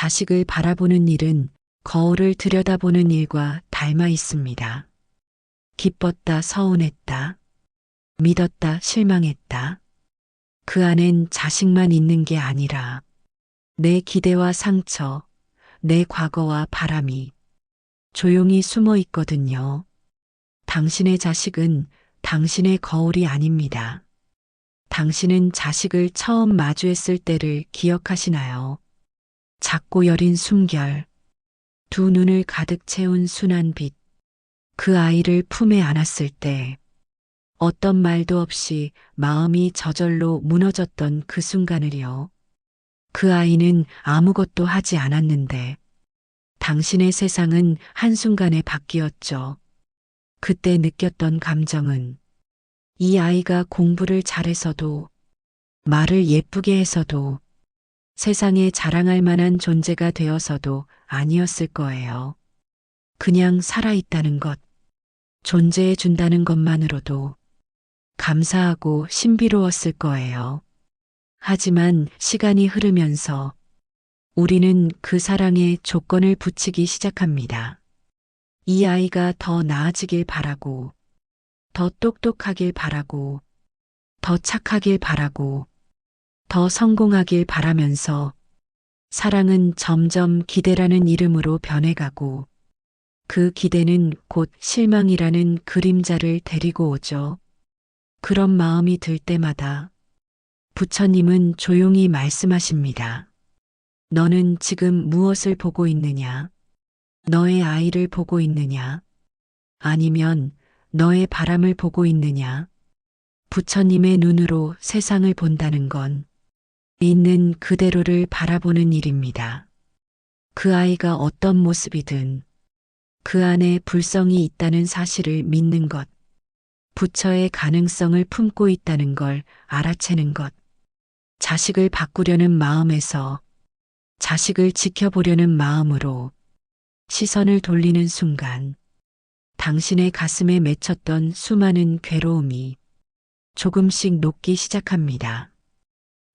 자식을 바라보는 일은 거울을 들여다보는 일과 닮아 있습니다. 기뻤다, 서운했다, 믿었다, 실망했다. 그 안엔 자식만 있는 게 아니라 내 기대와 상처, 내 과거와 바람이 조용히 숨어 있거든요. 당신의 자식은 당신의 거울이 아닙니다. 당신은 자식을 처음 마주했을 때를 기억하시나요? 작고 여린 숨결, 두 눈을 가득 채운 순한 빛, 그 아이를 품에 안았을 때 어떤 말도 없이 마음이 저절로 무너졌던 그 순간을요. 그 아이는 아무것도 하지 않았는데 당신의 세상은 한순간에 바뀌었죠. 그때 느꼈던 감정은 이 아이가 공부를 잘해서도 말을 예쁘게 해서도 세상에 자랑할 만한 존재가 되어서도 아니었을 거예요. 그냥 살아있다는 것, 존재해 준다는 것만으로도 감사하고 신비로웠을 거예요. 하지만 시간이 흐르면서 우리는 그 사랑에 조건을 붙이기 시작합니다. 이 아이가 더 나아지길 바라고, 더 똑똑하길 바라고, 더 착하길 바라고, 더 성공하길 바라면서 사랑은 점점 기대라는 이름으로 변해가고 그 기대는 곧 실망이라는 그림자를 데리고 오죠. 그런 마음이 들 때마다 부처님은 조용히 말씀하십니다. 너는 지금 무엇을 보고 있느냐? 너의 아이를 보고 있느냐? 아니면 너의 바람을 보고 있느냐? 부처님의 눈으로 세상을 본다는 건 있는 그대로를 바라보는 일입니다. 그 아이가 어떤 모습이든 그 안에 불성이 있다는 사실을 믿는 것, 부처의 가능성을 품고 있다는 걸 알아채는 것, 자식을 바꾸려는 마음에서 자식을 지켜보려는 마음으로 시선을 돌리는 순간 당신의 가슴에 맺혔던 수많은 괴로움이 조금씩 녹기 시작합니다.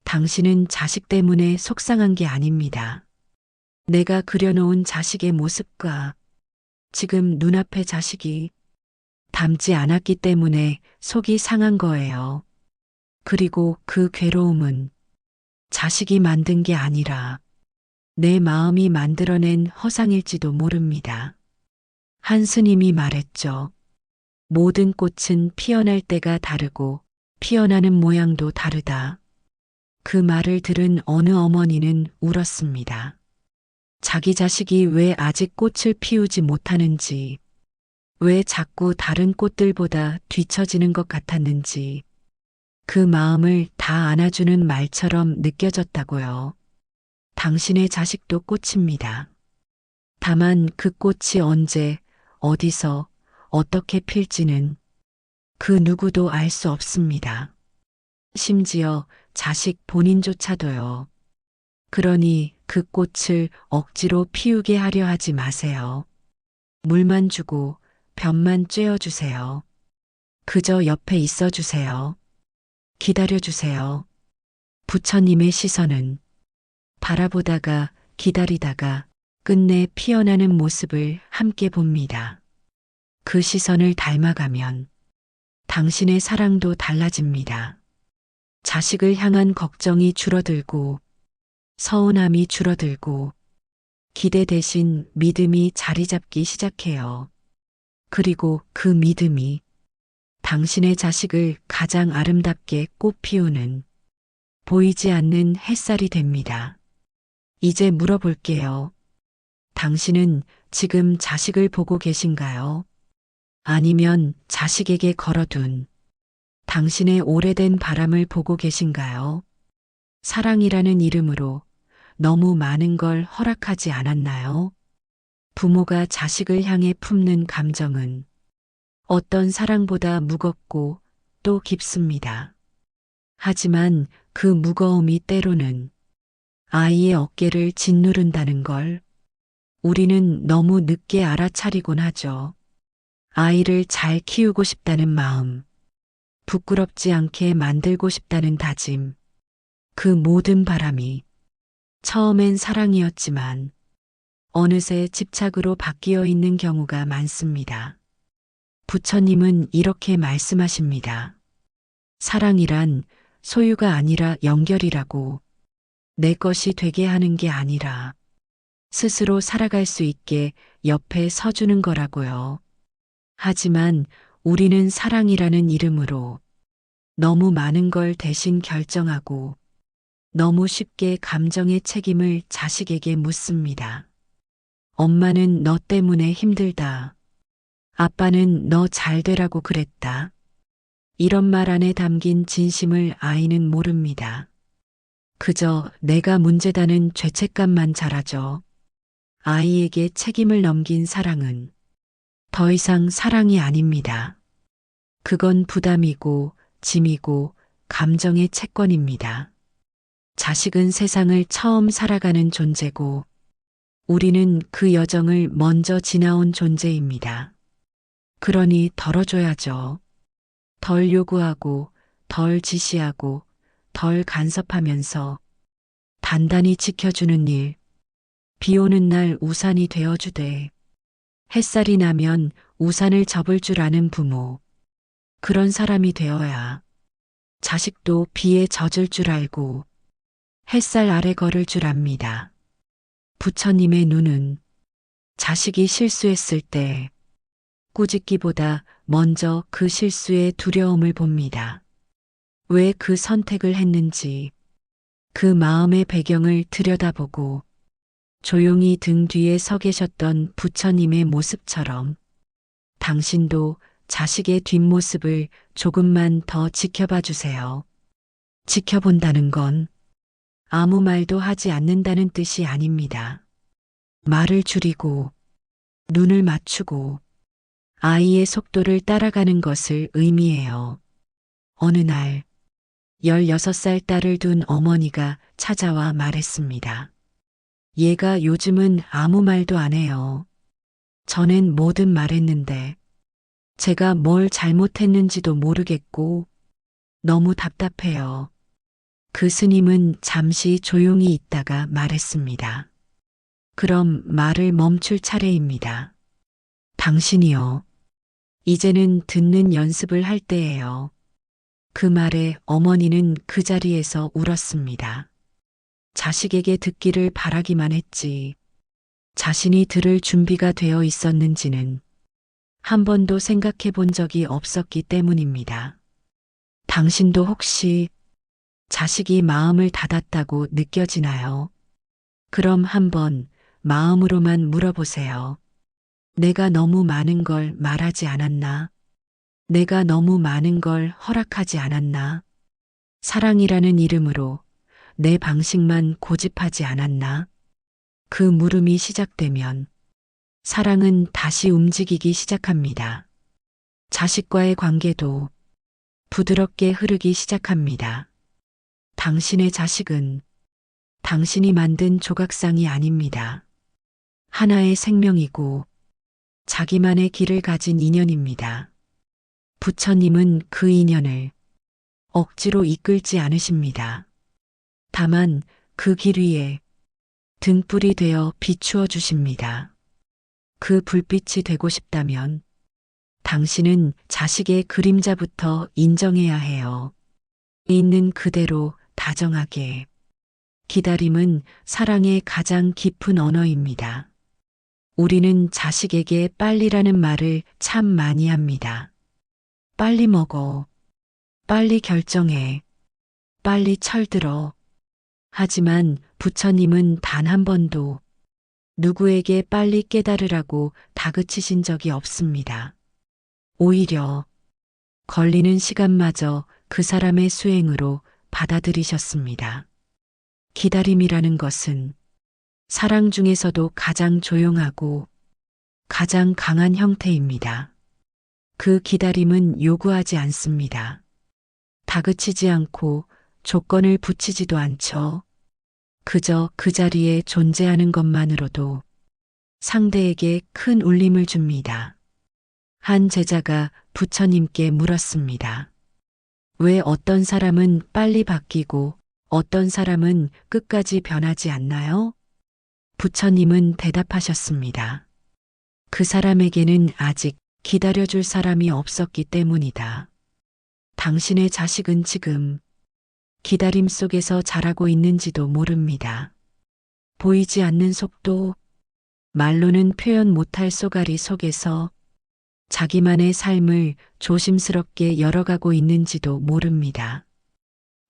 당신은 자식 때문에 속상한 게 아닙니다. 내가 그려놓은 자식의 모습과 지금 눈앞의 자식이 닮지 않았기 때문에 속이 상한 거예요. 그리고 그 괴로움은 자식이 만든 게 아니라 내 마음이 만들어낸 허상일지도 모릅니다. 한 스님이 말했죠. 모든 꽃은 피어날 때가 다르고 피어나는 모양도 다르다. 그 말을 들은 어느 어머니는 울었습니다. 자기 자식이 왜 아직 꽃을 피우지 못하는지, 왜 자꾸 다른 꽃들보다 뒤처지는 것 같았는지, 그 마음을 다 안아주는 말처럼 느껴졌다고요. 당신의 자식도 꽃입니다. 다만 그 꽃이 언제, 어디서, 어떻게 필지는 그 누구도 알 수 없습니다. 심지어 자식 본인조차도요. 그러니 그 꽃을 억지로 피우게 하려 하지 마세요. 물만 주고 볕만 쬐어주세요. 그저 옆에 있어 주세요. 기다려 주세요. 부처님의 시선은 바라보다가 기다리다가 끝내 피어나는 모습을 함께 봅니다. 그 시선을 닮아가면 당신의 사랑도 달라집니다. 자식을 향한 걱정이 줄어들고 서운함이 줄어들고 기대 대신 믿음이 자리 잡기 시작해요. 그리고 그 믿음이 당신의 자식을 가장 아름답게 꽃피우는 보이지 않는 햇살이 됩니다. 이제 물어볼게요. 당신은 지금 자식을 보고 계신가요? 아니면 자식에게 걸어둔 당신의 오래된 바람을 보고 계신가요? 사랑이라는 이름으로 너무 많은 걸 허락하지 않았나요? 부모가 자식을 향해 품는 감정은 어떤 사랑보다 무겁고 또 깊습니다. 하지만 그 무거움이 때로는 아이의 어깨를 짓누른다는 걸 우리는 너무 늦게 알아차리곤 하죠. 아이를 잘 키우고 싶다는 마음, 부끄럽지 않게 만들고 싶다는 다짐, 그 모든 바람이 처음엔 사랑이었지만 어느새 집착으로 바뀌어 있는 경우가 많습니다. 부처님은 이렇게 말씀하십니다. 사랑이란 소유가 아니라 연결이라고, 내 것이 되게 하는 게 아니라 스스로 살아갈 수 있게 옆에 서주는 거라고요. 하지만 우리는 사랑이라는 이름으로 너무 많은 걸 대신 결정하고 너무 쉽게 감정의 책임을 자식에게 묻습니다. 엄마는 너 때문에 힘들다. 아빠는 너 잘 되라고 그랬다. 이런 말 안에 담긴 진심을 아이는 모릅니다. 그저 내가 문제다는 죄책감만 자라죠. 아이에게 책임을 넘긴 사랑은 더 이상 사랑이 아닙니다. 그건 부담이고 짐이고 감정의 채권입니다. 자식은 세상을 처음 살아가는 존재고 우리는 그 여정을 먼저 지나온 존재입니다. 그러니 덜어줘야죠. 덜 요구하고 덜 지시하고 덜 간섭하면서 단단히 지켜주는 일, 비 오는 날 우산이 되어주되 햇살이 나면 우산을 접을 줄 아는 부모, 그런 사람이 되어야 자식도 비에 젖을 줄 알고 햇살 아래 걸을 줄 압니다. 부처님의 눈은 자식이 실수했을 때 꾸짖기보다 먼저 그 실수의 두려움을 봅니다. 왜 그 선택을 했는지 그 마음의 배경을 들여다보고 조용히 등 뒤에 서 계셨던 부처님의 모습처럼 당신도 자식의 뒷모습을 조금만 더 지켜봐 주세요. 지켜본다는 건 아무 말도 하지 않는다는 뜻이 아닙니다. 말을 줄이고 눈을 맞추고 아이의 속도를 따라가는 것을 의미해요. 어느 날 16살 딸을 둔 어머니가 찾아와 말했습니다. 얘가 요즘은 아무 말도 안 해요. 전엔 뭐든 말했는데 제가 뭘 잘못했는지도 모르겠고 너무 답답해요. 그 스님은 잠시 조용히 있다가 말했습니다. 그럼 말을 멈출 차례입니다. 당신이요. 이제는 듣는 연습을 할 때예요. 그 말에 어머니는 그 자리에서 울었습니다. 자식에게 듣기를 바라기만 했지 자신이 들을 준비가 되어 있었는지는 한 번도 생각해 본 적이 없었기 때문입니다. 당신도 혹시 자식이 마음을 닫았다고 느껴지나요? 그럼 한번 마음으로만 물어보세요. 내가 너무 많은 걸 말하지 않았나? 내가 너무 많은 걸 허락하지 않았나? 사랑이라는 이름으로 내 방식만 고집하지 않았나? 그 물음이 시작되면 사랑은 다시 움직이기 시작합니다. 자식과의 관계도 부드럽게 흐르기 시작합니다. 당신의 자식은 당신이 만든 조각상이 아닙니다. 하나의 생명이고 자기만의 길을 가진 인연입니다. 부처님은 그 인연을 억지로 이끌지 않으십니다. 다만 그 길 위에 등불이 되어 비추어 주십니다. 그 불빛이 되고 싶다면 당신은 자식의 그림자부터 인정해야 해요. 있는 그대로 다정하게. 기다림은 사랑의 가장 깊은 언어입니다. 우리는 자식에게 빨리라는 말을 참 많이 합니다. 빨리 먹어. 빨리 결정해. 빨리 철들어. 하지만 부처님은 단 한 번도 누구에게 빨리 깨달으라고 다그치신 적이 없습니다. 오히려 걸리는 시간마저 그 사람의 수행으로 받아들이셨습니다. 기다림이라는 것은 사랑 중에서도 가장 조용하고 가장 강한 형태입니다. 그 기다림은 요구하지 않습니다. 다그치지 않고 조건을 붙이지도 않죠. 그저 그 자리에 존재하는 것만으로도 상대에게 큰 울림을 줍니다. 한 제자가 부처님께 물었습니다. 왜 어떤 사람은 빨리 바뀌고 어떤 사람은 끝까지 변하지 않나요? 부처님은 대답하셨습니다. 그 사람에게는 아직 기다려줄 사람이 없었기 때문이다. 당신의 자식은 지금 기다림 속에서 자라고 있는지도 모릅니다. 보이지 않는 속도, 말로는 표현 못할 쏘가리 속에서 자기만의 삶을 조심스럽게 열어가고 있는지도 모릅니다.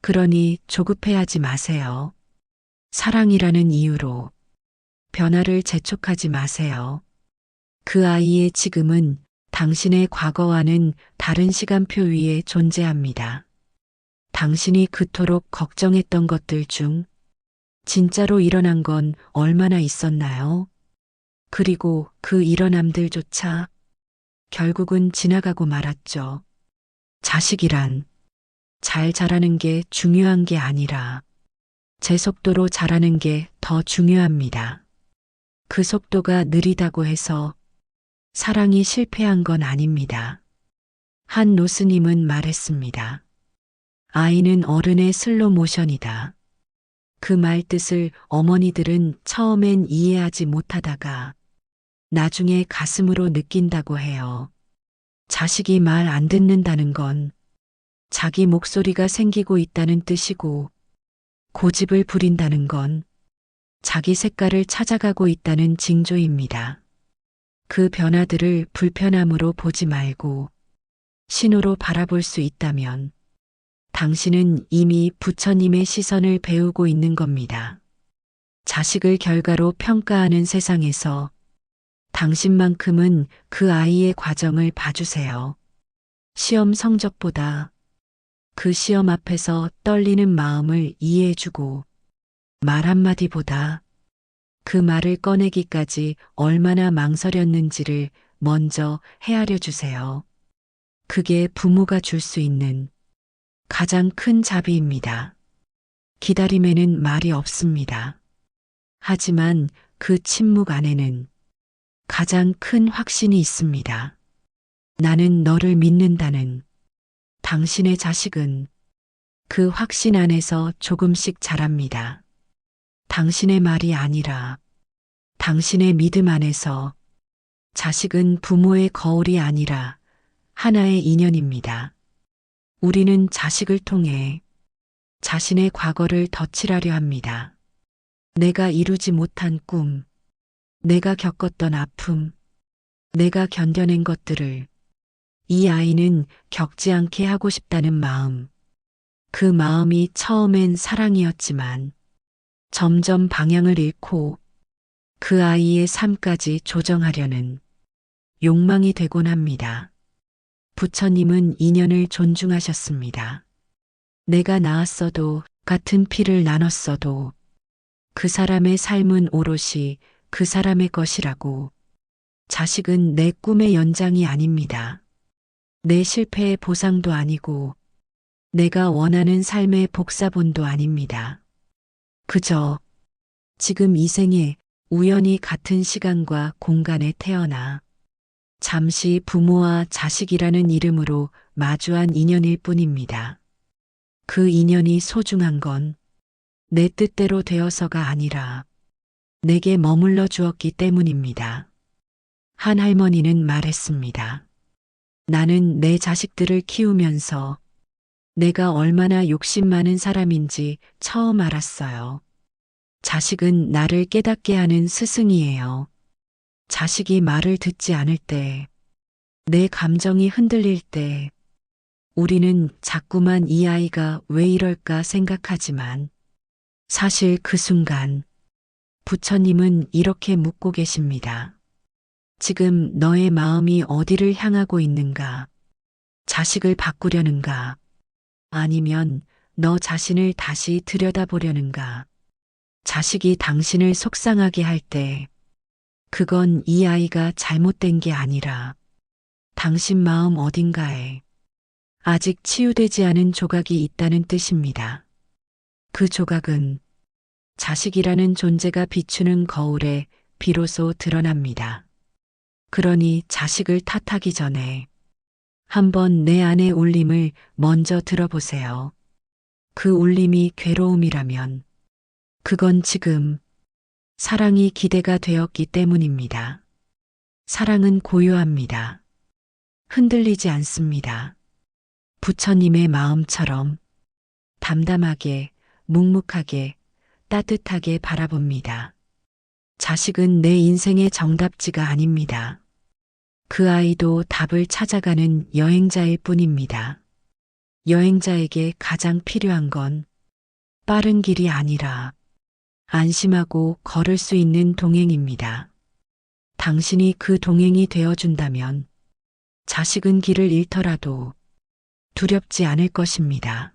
그러니 조급해하지 마세요. 사랑이라는 이유로 변화를 재촉하지 마세요. 그 아이의 지금은 당신의 과거와는 다른 시간표 위에 존재합니다. 당신이 그토록 걱정했던 것들 중 진짜로 일어난 건 얼마나 있었나요? 그리고 그 일어남들조차 결국은 지나가고 말았죠. 자식이란 잘 자라는 게 중요한 게 아니라 제 속도로 자라는 게 더 중요합니다. 그 속도가 느리다고 해서 사랑이 실패한 건 아닙니다. 한 노스님은 말했습니다. 아이는 어른의 슬로 모션이다. 그 말 뜻을 어머니들은 처음엔 이해하지 못하다가 나중에 가슴으로 느낀다고 해요. 자식이 말 안 듣는다는 건 자기 목소리가 생기고 있다는 뜻이고, 고집을 부린다는 건 자기 색깔을 찾아가고 있다는 징조입니다. 그 변화들을 불편함으로 보지 말고 신호로 바라볼 수 있다면 당신은 이미 부처님의 시선을 배우고 있는 겁니다. 자식을 결과로 평가하는 세상에서 당신만큼은 그 아이의 과정을 봐주세요. 시험 성적보다 그 시험 앞에서 떨리는 마음을 이해해주고 말 한마디보다 그 말을 꺼내기까지 얼마나 망설였는지를 먼저 헤아려 주세요. 그게 부모가 줄 수 있는 가장 큰 자비입니다. 기다림에는 말이 없습니다. 하지만 그 침묵 안에는 가장 큰 확신이 있습니다. 나는 너를 믿는다는 당신의 자식은 그 확신 안에서 조금씩 자랍니다. 당신의 말이 아니라 당신의 믿음 안에서 자식은 부모의 거울이 아니라 하나의 인연입니다. 우리는 자식을 통해 자신의 과거를 덧칠하려 합니다. 내가 이루지 못한 꿈, 내가 겪었던 아픔, 내가 견뎌낸 것들을 이 아이는 겪지 않게 하고 싶다는 마음. 그 마음이 처음엔 사랑이었지만 점점 방향을 잃고 그 아이의 삶까지 조정하려는 욕망이 되곤 합니다. 부처님은 인연을 존중하셨습니다. 내가 낳았어도 같은 피를 나눴어도 그 사람의 삶은 오롯이 그 사람의 것이라고. 자식은 내 꿈의 연장이 아닙니다. 내 실패의 보상도 아니고 내가 원하는 삶의 복사본도 아닙니다. 그저 지금 이 생에 우연히 같은 시간과 공간에 태어나 잠시 부모와 자식이라는 이름으로 마주한 인연일 뿐입니다. 그 인연이 소중한 건 내 뜻대로 되어서가 아니라 내게 머물러 주었기 때문입니다. 한 할머니는 말했습니다. 나는 내 자식들을 키우면서 내가 얼마나 욕심 많은 사람인지 처음 알았어요. 자식은 나를 깨닫게 하는 스승이에요. 자식이 말을 듣지 않을 때, 내 감정이 흔들릴 때, 우리는 자꾸만 이 아이가 왜 이럴까 생각하지만 사실 그 순간 부처님은 이렇게 묻고 계십니다. 지금 너의 마음이 어디를 향하고 있는가? 자식을 바꾸려는가? 아니면 너 자신을 다시 들여다보려는가? 자식이 당신을 속상하게 할 때, 그건 이 아이가 잘못된 게 아니라 당신 마음 어딘가에 아직 치유되지 않은 조각이 있다는 뜻입니다. 그 조각은 자식이라는 존재가 비추는 거울에 비로소 드러납니다. 그러니 자식을 탓하기 전에 한번 내 안의 울림을 먼저 들어보세요. 그 울림이 괴로움이라면 그건 지금 사랑이 기대가 되었기 때문입니다. 사랑은 고요합니다. 흔들리지 않습니다. 부처님의 마음처럼 담담하게, 묵묵하게, 따뜻하게 바라봅니다. 자식은 내 인생의 정답지가 아닙니다. 그 아이도 답을 찾아가는 여행자일 뿐입니다. 여행자에게 가장 필요한 건 빠른 길이 아니라 안심하고 걸을 수 있는 동행입니다. 당신이 그 동행이 되어준다면 자식은 길을 잃더라도 두렵지 않을 것입니다.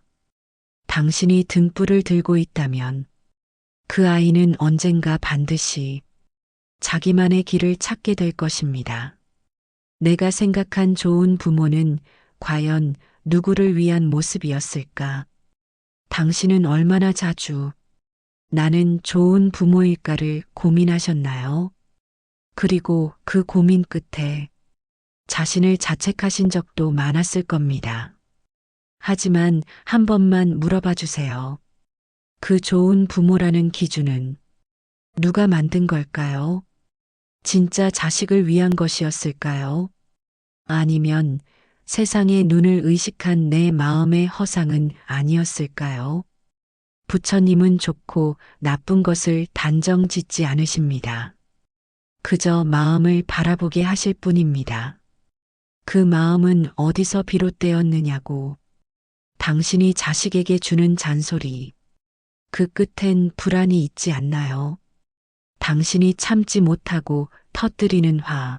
당신이 등불을 들고 있다면 그 아이는 언젠가 반드시 자기만의 길을 찾게 될 것입니다. 내가 생각한 좋은 부모는 과연 누구를 위한 모습이었을까? 당신은 얼마나 자주 나는 좋은 부모일까를 고민하셨나요? 그리고 그 고민 끝에 자신을 자책하신 적도 많았을 겁니다. 하지만 한 번만 물어봐 주세요. 그 좋은 부모라는 기준은 누가 만든 걸까요? 진짜 자식을 위한 것이었을까요? 아니면 세상의 눈을 의식한 내 마음의 허상은 아니었을까요? 부처님은 좋고 나쁜 것을 단정 짓지 않으십니다. 그저 마음을 바라보게 하실 뿐입니다. 그 마음은 어디서 비롯되었느냐고. 당신이 자식에게 주는 잔소리. 그 끝엔 불안이 있지 않나요? 당신이 참지 못하고 터뜨리는 화.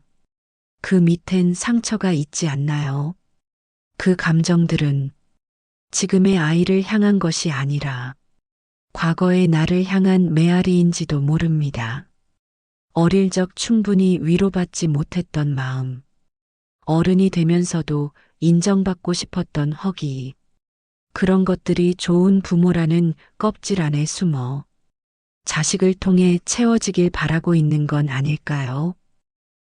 그 밑엔 상처가 있지 않나요? 그 감정들은 지금의 아이를 향한 것이 아니라 과거의 나를 향한 메아리인지도 모릅니다. 어릴 적 충분히 위로받지 못했던 마음, 어른이 되면서도 인정받고 싶었던 허기, 그런 것들이 좋은 부모라는 껍질 안에 숨어 자식을 통해 채워지길 바라고 있는 건 아닐까요?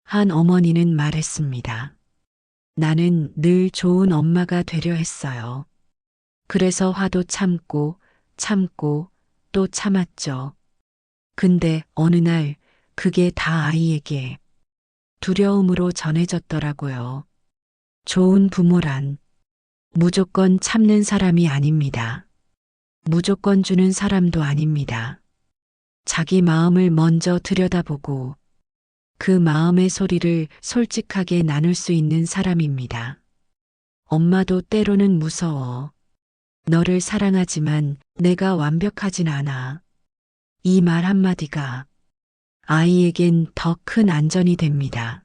한 어머니는 말했습니다. 나는 늘 좋은 엄마가 되려 했어요. 그래서 화도 참고 또 참았죠. 근데 어느 날 그게 다 아이에게 두려움으로 전해졌더라고요. 좋은 부모란 무조건 참는 사람이 아닙니다. 무조건 주는 사람도 아닙니다. 자기 마음을 먼저 들여다보고 그 마음의 소리를 솔직하게 나눌 수 있는 사람입니다. 엄마도 때로는 무서워. 너를 사랑하지만 내가 완벽하진 않아. 이 말 한마디가 아이에겐 더 큰 안전이 됩니다.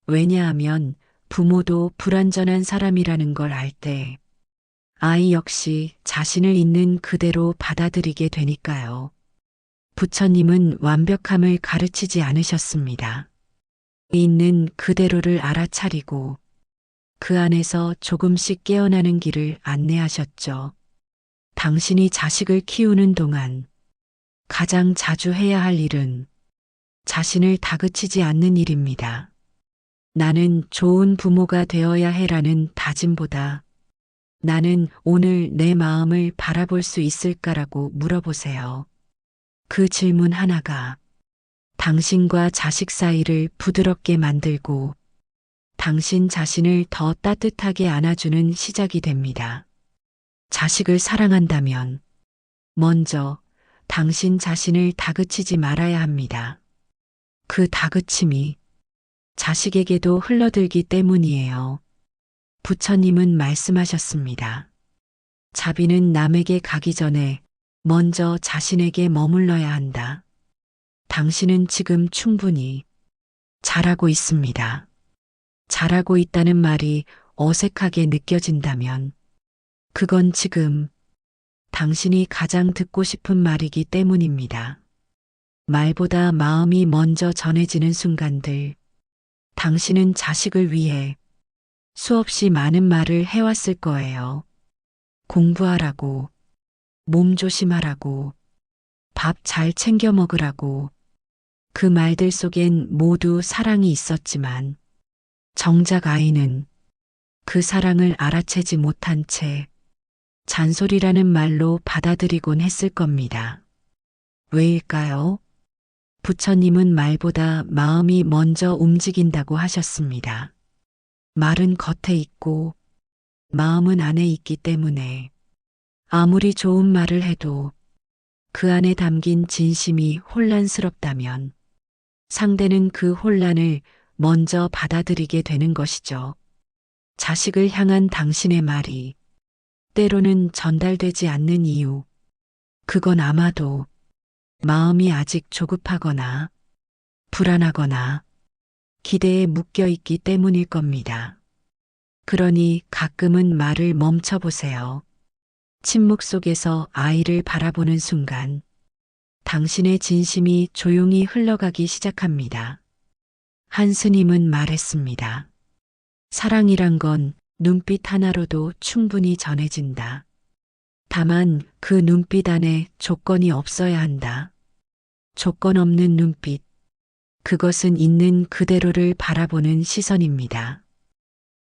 왜냐하면 부모도 불완전한 사람이라는 걸 알 때 아이 역시 자신을 있는 그대로 받아들이게 되니까요. 부처님은 완벽함을 가르치지 않으셨습니다. 있는 그대로를 알아차리고 그 안에서 조금씩 깨어나는 길을 안내하셨죠. 당신이 자식을 키우는 동안 가장 자주 해야 할 일은 자신을 다그치지 않는 일입니다. 나는 좋은 부모가 되어야 해라는 다짐보다 나는 오늘 내 마음을 바라볼 수 있을까라고 물어보세요. 그 질문 하나가 당신과 자식 사이를 부드럽게 만들고 당신 자신을 더 따뜻하게 안아주는 시작이 됩니다. 자식을 사랑한다면 먼저 당신 자신을 다그치지 말아야 합니다. 그 다그침이 자식에게도 흘러들기 때문이에요. 부처님은 말씀하셨습니다. 자비는 남에게 가기 전에 먼저 자신에게 머물러야 한다. 당신은 지금 충분히 잘하고 있습니다. 잘하고 있다는 말이 어색하게 느껴진다면 그건 지금 당신이 가장 듣고 싶은 말이기 때문입니다. 말보다 마음이 먼저 전해지는 순간들, 당신은 자식을 위해 수없이 많은 말을 해왔을 거예요. 공부하라고, 몸 조심하라고, 밥 잘 챙겨 먹으라고. 그 말들 속엔 모두 사랑이 있었지만 정작 아이는 그 사랑을 알아채지 못한 채 잔소리라는 말로 받아들이곤 했을 겁니다. 왜일까요? 부처님은 말보다 마음이 먼저 움직인다고 하셨습니다. 말은 겉에 있고 마음은 안에 있기 때문에 아무리 좋은 말을 해도 그 안에 담긴 진심이 혼란스럽다면 상대는 그 혼란을 먼저 받아들이게 되는 것이죠. 자식을 향한 당신의 말이 때로는 전달되지 않는 이유, 그건 아마도 마음이 아직 조급하거나 불안하거나 기대에 묶여 있기 때문일 겁니다. 그러니 가끔은 말을 멈춰 보세요. 침묵 속에서 아이를 바라보는 순간 당신의 진심이 조용히 흘러가기 시작합니다. 한 스님은 말했습니다. 사랑이란 건 눈빛 하나로도 충분히 전해진다. 다만 그 눈빛 안에 조건이 없어야 한다. 조건 없는 눈빛, 그것은 있는 그대로를 바라보는 시선입니다.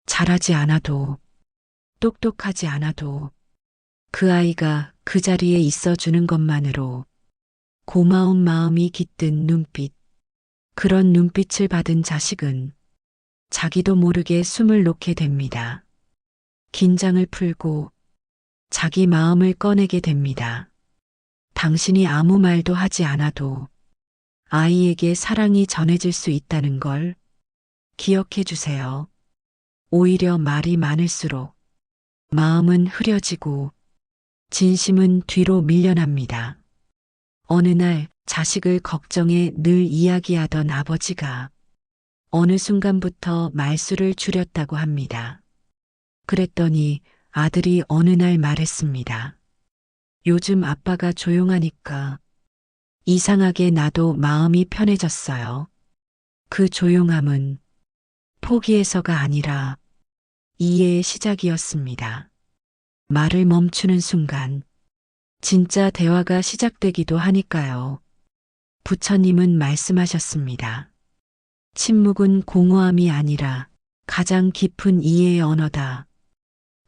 잘하지 않아도, 똑똑하지 않아도 그 아이가 그 자리에 있어 주는 것만으로 고마운 마음이 깃든 눈빛, 그런 눈빛을 받은 자식은 자기도 모르게 숨을 놓게 됩니다. 긴장을 풀고 자기 마음을 꺼내게 됩니다. 당신이 아무 말도 하지 않아도 아이에게 사랑이 전해질 수 있다는 걸 기억해 주세요. 오히려 말이 많을수록 마음은 흐려지고 진심은 뒤로 밀려납니다. 어느 날 자식을 걱정해 늘 이야기하던 아버지가 어느 순간부터 말수를 줄였다고 합니다. 그랬더니 아들이 어느 날 말했습니다. 요즘 아빠가 조용하니까 이상하게 나도 마음이 편해졌어요. 그 조용함은 포기해서가 아니라 이해의 시작이었습니다. 말을 멈추는 순간 진짜 대화가 시작되기도 하니까요. 부처님은 말씀하셨습니다. 침묵은 공허함이 아니라 가장 깊은 이해의 언어다.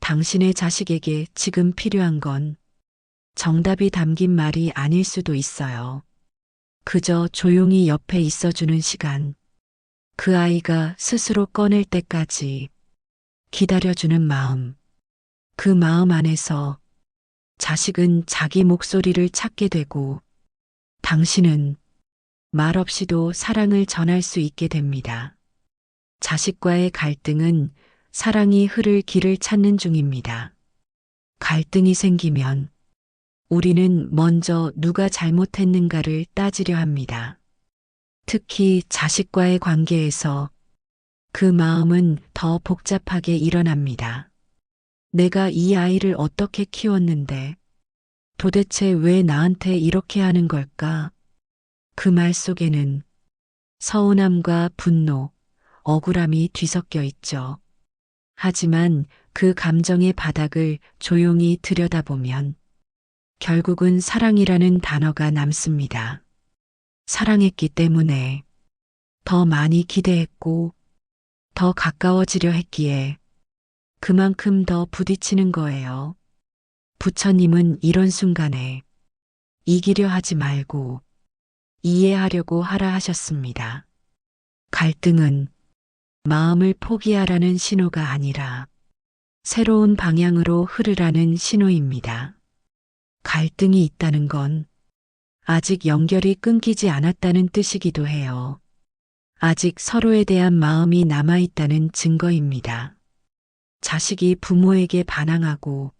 당신의 자식에게 지금 필요한 건 정답이 담긴 말이 아닐 수도 있어요. 그저 조용히 옆에 있어주는 시간, 그 아이가 스스로 꺼낼 때까지 기다려주는 마음, 그 마음 안에서 자식은 자기 목소리를 찾게 되고 당신은 말없이도 사랑을 전할 수 있게 됩니다. 자식과의 갈등은 사랑이 흐를 길을 찾는 중입니다. 갈등이 생기면 우리는 먼저 누가 잘못했는가를 따지려 합니다. 특히 자식과의 관계에서 그 마음은 더 복잡하게 일어납니다. 내가 이 아이를 어떻게 키웠는데 도대체 왜 나한테 이렇게 하는 걸까? 그 말 속에는 서운함과 분노, 억울함이 뒤섞여 있죠. 하지만 그 감정의 바닥을 조용히 들여다보면 결국은 사랑이라는 단어가 남습니다. 사랑했기 때문에 더 많이 기대했고 더 가까워지려 했기에 그만큼 더 부딪히는 거예요. 부처님은 이런 순간에 이기려 하지 말고 이해하려고 하라 하셨습니다. 갈등은 마음을 포기하라는 신호가 아니라 새로운 방향으로 흐르라는 신호입니다. 갈등이 있다는 건 아직 연결이 끊기지 않았다는 뜻이기도 해요. 아직 서로에 대한 마음이 남아있다는 증거입니다. 자식이 부모에게 반항하고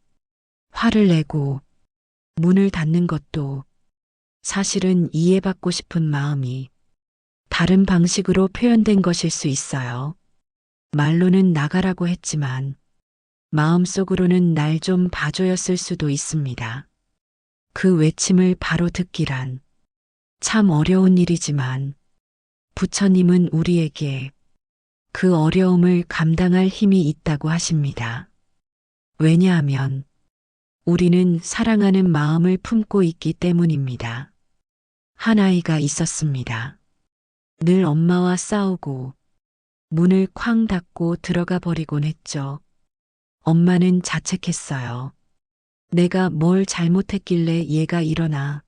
화를 내고 문을 닫는 것도 사실은 이해받고 싶은 마음이 다른 방식으로 표현된 것일 수 있어요. 말로는 나가라고 했지만 마음속으로는 날 좀 봐줘였을 수도 있습니다. 그 외침을 바로 듣기란 참 어려운 일이지만 부처님은 우리에게 그 어려움을 감당할 힘이 있다고 하십니다. 왜냐하면 우리는 사랑하는 마음을 품고 있기 때문입니다. 한 아이가 있었습니다. 늘 엄마와 싸우고 문을 쾅 닫고 들어가 버리곤 했죠. 엄마는 자책했어요. 내가 뭘 잘못했길래 얘가 이러나.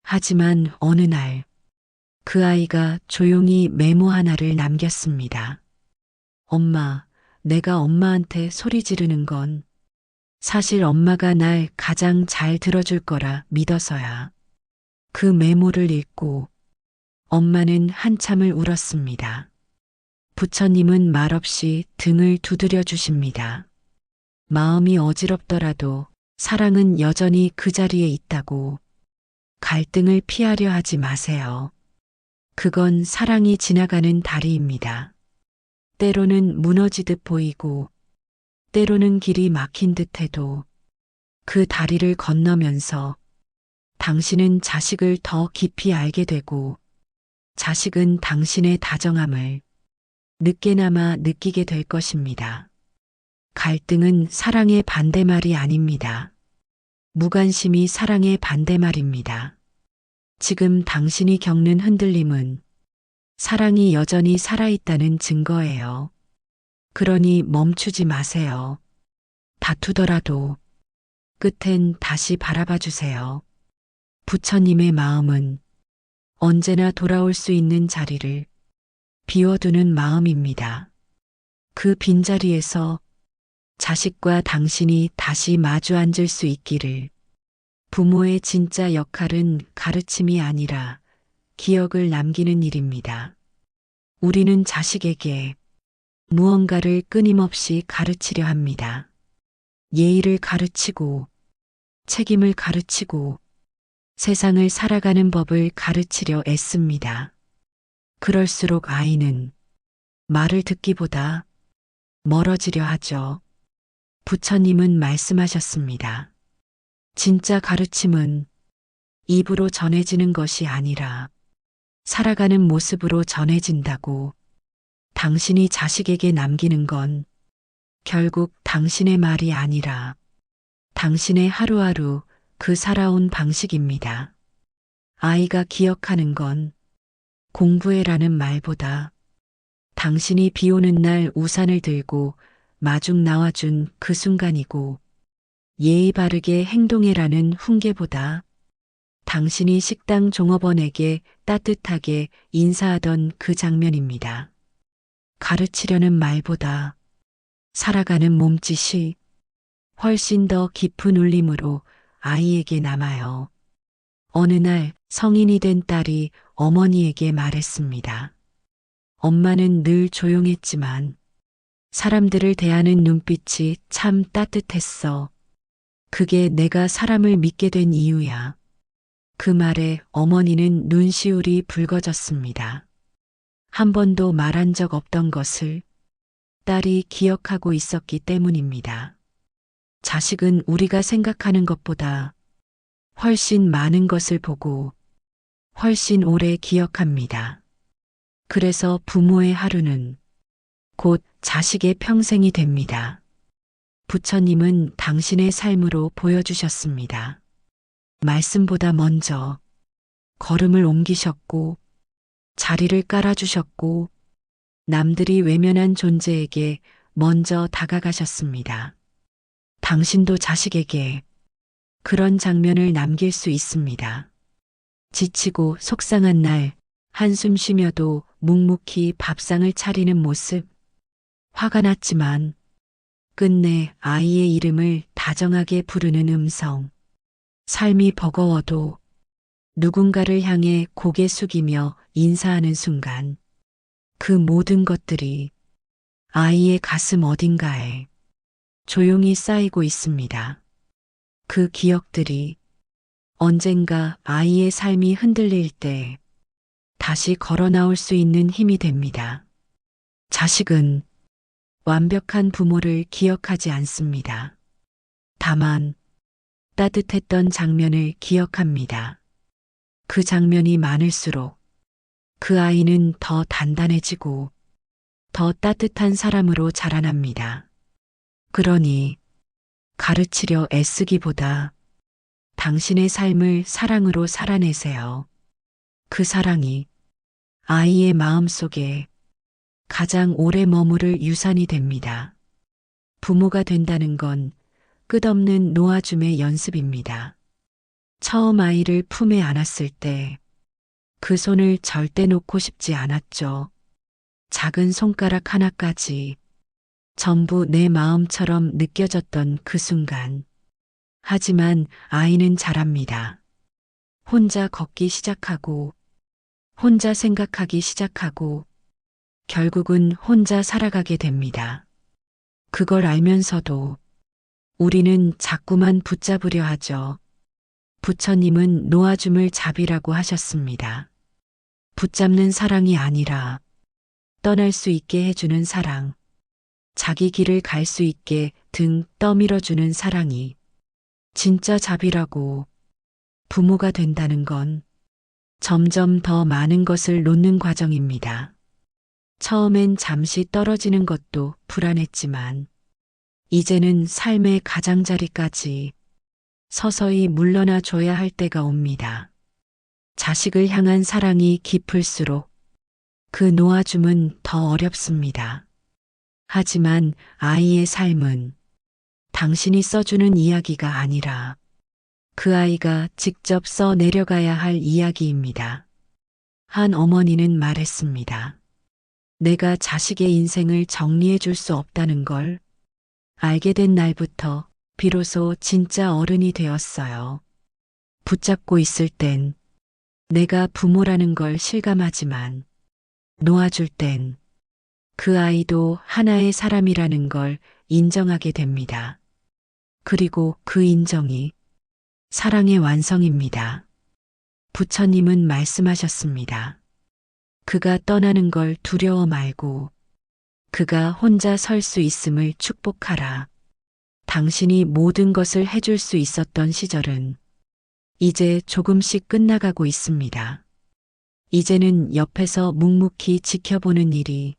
하지만 어느 날 그 아이가 조용히 메모 하나를 남겼습니다. 엄마, 내가 엄마한테 소리 지르는 건 사실 엄마가 날 가장 잘 들어줄 거라 믿어서야. 그 메모를 읽고 엄마는 한참을 울었습니다. 부처님은 말없이 등을 두드려 주십니다. 마음이 어지럽더라도 사랑은 여전히 그 자리에 있다고. 갈등을 피하려 하지 마세요. 그건 사랑이 지나가는 다리입니다. 때로는 무너지듯 보이고, 때로는 길이 막힌 듯 해도 그 다리를 건너면서 당신은 자식을 더 깊이 알게 되고, 자식은 당신의 다정함을 늦게나마 느끼게 될 것입니다. 갈등은 사랑의 반대말이 아닙니다. 무관심이 사랑의 반대말입니다. 지금 당신이 겪는 흔들림은 사랑이 여전히 살아있다는 증거예요. 그러니 멈추지 마세요. 다투더라도 끝엔 다시 바라봐 주세요. 부처님의 마음은 언제나 돌아올 수 있는 자리를 비워두는 마음입니다. 그 빈자리에서 자식과 당신이 다시 마주 앉을 수 있기를. 부모의 진짜 역할은 가르침이 아니라 기억을 남기는 일입니다. 우리는 자식에게 무언가를 끊임없이 가르치려 합니다. 예의를 가르치고, 책임을 가르치고, 세상을 살아가는 법을 가르치려 애씁니다. 그럴수록 아이는 말을 듣기보다 멀어지려 하죠. 부처님은 말씀하셨습니다. 진짜 가르침은 입으로 전해지는 것이 아니라 살아가는 모습으로 전해진다고. 당신이 자식에게 남기는 건 결국 당신의 말이 아니라 당신의 하루하루 그 살아온 방식입니다. 아이가 기억하는 건 공부해라는 말보다 당신이 비 오는 날 우산을 들고 마중 나와준 그 순간이고, 예의 바르게 행동해라는 훈계보다 당신이 식당 종업원에게 따뜻하게 인사하던 그 장면입니다. 가르치려는 말보다 살아가는 몸짓이 훨씬 더 깊은 울림으로 아이에게 남아요. 어느 날 성인이 된 딸이 어머니에게 말했습니다. 엄마는 늘 조용했지만 사람들을 대하는 눈빛이 참 따뜻했어. 그게 내가 사람을 믿게 된 이유야. 그 말에 어머니는 눈시울이 붉어졌습니다. 한 번도 말한 적 없던 것을 딸이 기억하고 있었기 때문입니다. 자식은 우리가 생각하는 것보다 훨씬 많은 것을 보고 훨씬 오래 기억합니다. 그래서 부모의 하루는 곧 자식의 평생이 됩니다. 부처님은 당신의 삶으로 보여주셨습니다. 말씀보다 먼저 걸음을 옮기셨고, 자리를 깔아주셨고, 남들이 외면한 존재에게 먼저 다가가셨습니다. 당신도 자식에게 그런 장면을 남길 수 있습니다. 지치고 속상한 날, 한숨 쉬며도 묵묵히 밥상을 차리는 모습. 화가 났지만 끝내 아이의 이름을 다정하게 부르는 음성. 삶이 버거워도 누군가를 향해 고개 숙이며 인사하는 순간. 그 모든 것들이 아이의 가슴 어딘가에 조용히 쌓이고 있습니다. 그 기억들이 언젠가 아이의 삶이 흔들릴 때 다시 걸어 나올 수 있는 힘이 됩니다. 자식은 완벽한 부모를 기억하지 않습니다. 다만 따뜻했던 장면을 기억합니다. 그 장면이 많을수록 그 아이는 더 단단해지고 더 따뜻한 사람으로 자라납니다. 그러니 가르치려 애쓰기보다 당신의 삶을 사랑으로 살아내세요. 그 사랑이 아이의 마음속에 가장 오래 머무를 유산이 됩니다. 부모가 된다는 건 끝없는 놓아줌의 연습입니다. 처음 아이를 품에 안았을 때 그 손을 절대 놓고 싶지 않았죠. 작은 손가락 하나까지 전부 내 마음처럼 느껴졌던 그 순간. 하지만 아이는 자랍니다. 혼자 걷기 시작하고, 혼자 생각하기 시작하고, 결국은 혼자 살아가게 됩니다. 그걸 알면서도 우리는 자꾸만 붙잡으려 하죠. 부처님은 놓아줌을 잡이라고 하셨습니다. 붙잡는 사랑이 아니라 떠날 수 있게 해주는 사랑, 자기 길을 갈 수 있게 등 떠밀어주는 사랑이 진짜 잡이라고. 부모가 된다는 건 점점 더 많은 것을 놓는 과정입니다. 처음엔 잠시 떨어지는 것도 불안했지만 이제는 삶의 가장자리까지 서서히 물러나 줘야 할 때가 옵니다. 자식을 향한 사랑이 깊을수록 그 놓아줌은 더 어렵습니다. 하지만 아이의 삶은 당신이 써주는 이야기가 아니라 그 아이가 직접 써 내려가야 할 이야기입니다. 한 어머니는 말했습니다. 내가 자식의 인생을 정리해 줄 수 없다는 걸 알게 된 날부터 비로소 진짜 어른이 되었어요. 붙잡고 있을 땐 내가 부모라는 걸 실감하지만 놓아줄 땐 그 아이도 하나의 사람이라는 걸 인정하게 됩니다. 그리고 그 인정이 사랑의 완성입니다. 부처님은 말씀하셨습니다. 그가 떠나는 걸 두려워 말고 그가 혼자 설 수 있음을 축복하라. 당신이 모든 것을 해줄 수 있었던 시절은 이제 조금씩 끝나가고 있습니다. 이제는 옆에서 묵묵히 지켜보는 일이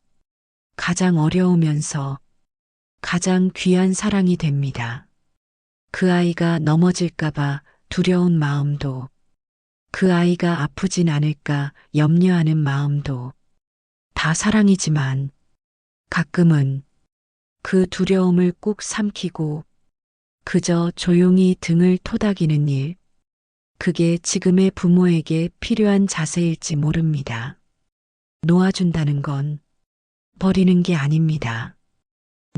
가장 어려우면서 가장 귀한 사랑이 됩니다. 그 아이가 넘어질까봐 두려운 마음도, 그 아이가 아프진 않을까 염려하는 마음도 다 사랑이지만 가끔은 그 두려움을 꾹 삼키고 그저 조용히 등을 토닥이는 일, 그게 지금의 부모에게 필요한 자세일지 모릅니다. 놓아준다는 건 버리는 게 아닙니다.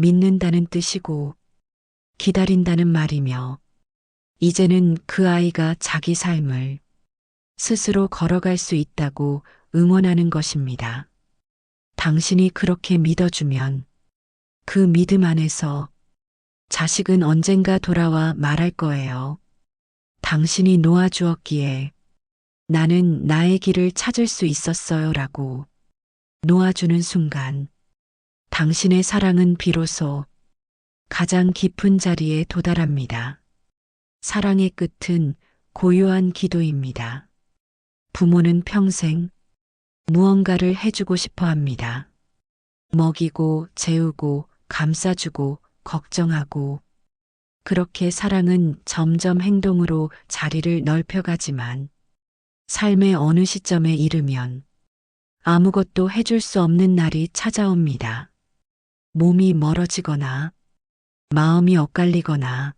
믿는다는 뜻이고 기다린다는 말이며 이제는 그 아이가 자기 삶을 스스로 걸어갈 수 있다고 응원하는 것입니다. 당신이 그렇게 믿어주면 그 믿음 안에서 자식은 언젠가 돌아와 말할 거예요. 당신이 놓아주었기에 나는 나의 길을 찾을 수 있었어요 라고. 놓아주는 순간 당신의 사랑은 비로소 가장 깊은 자리에 도달합니다. 사랑의 끝은 고요한 기도입니다. 부모는 평생 무언가를 해주고 싶어 합니다. 먹이고 재우고 감싸주고 걱정하고 그렇게 사랑은 점점 행동으로 자리를 넓혀가지만 삶의 어느 시점에 이르면 아무것도 해줄 수 없는 날이 찾아옵니다. 몸이 멀어지거나 마음이 엇갈리거나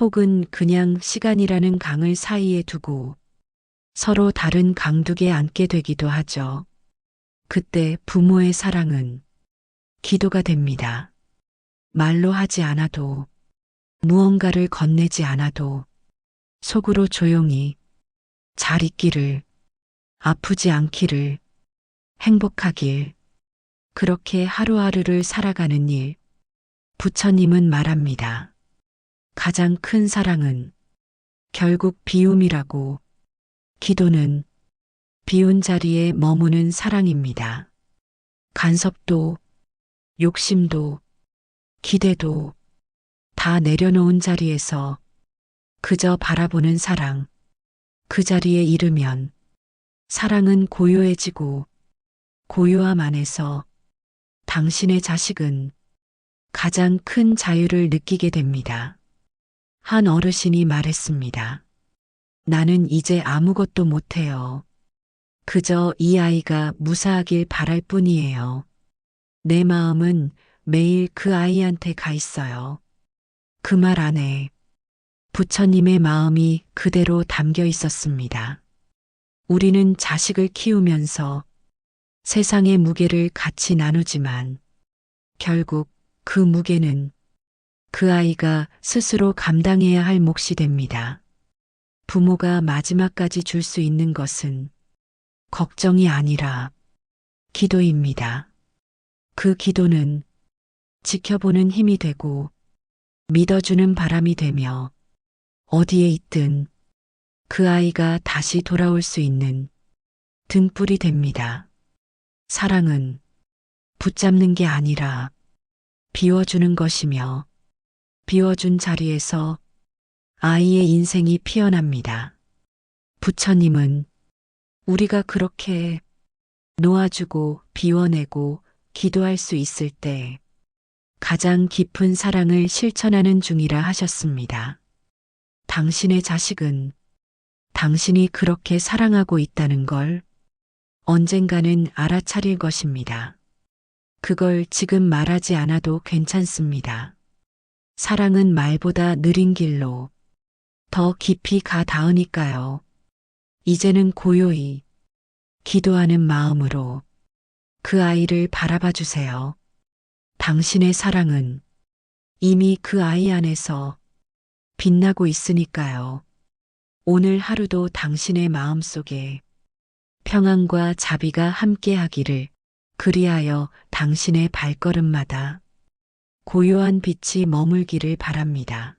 혹은 그냥 시간이라는 강을 사이에 두고 서로 다른 강둑에 앉게 되기도 하죠. 그때 부모의 사랑은 기도가 됩니다. 말로 하지 않아도 무언가를 건네지 않아도 속으로 조용히 잘 있기를, 아프지 않기를, 행복하길, 그렇게 하루하루를 살아가는 일. 부처님은 말합니다. 가장 큰 사랑은 결국 비움이라고. 기도는 비운 자리에 머무는 사랑입니다. 간섭도, 욕심도, 기대도 다 내려놓은 자리에서 그저 바라보는 사랑. 그 자리에 이르면 사랑은 고요해지고 고요함 안에서 당신의 자식은 가장 큰 자유를 느끼게 됩니다. 한 어르신이 말했습니다. 나는 이제 아무것도 못해요. 그저 이 아이가 무사하길 바랄 뿐이에요. 내 마음은 매일 그 아이한테 가 있어요. 그 말 안에 부처님의 마음이 그대로 담겨 있었습니다. 우리는 자식을 키우면서 세상의 무게를 같이 나누지만 결국 그 무게는 그 아이가 스스로 감당해야 할 몫이 됩니다. 부모가 마지막까지 줄 수 있는 것은 걱정이 아니라 기도입니다. 그 기도는 지켜보는 힘이 되고 믿어주는 바람이 되며 어디에 있든 그 아이가 다시 돌아올 수 있는 등불이 됩니다. 사랑은 붙잡는 게 아니라 비워주는 것이며 비워준 자리에서 아이의 인생이 피어납니다. 부처님은 우리가 그렇게 놓아주고 비워내고 기도할 수 있을 때 가장 깊은 사랑을 실천하는 중이라 하셨습니다. 당신의 자식은 당신이 그렇게 사랑하고 있다는 걸 언젠가는 알아차릴 것입니다. 그걸 지금 말하지 않아도 괜찮습니다. 사랑은 말보다 느린 길로 더 깊이 가 닿으니까요. 이제는 고요히 기도하는 마음으로 그 아이를 바라봐 주세요. 당신의 사랑은 이미 그 아이 안에서 빛나고 있으니까요. 오늘 하루도 당신의 마음속에 평안과 자비가 함께하기를, 그리하여 당신의 발걸음마다 고요한 빛이 머물기를 바랍니다.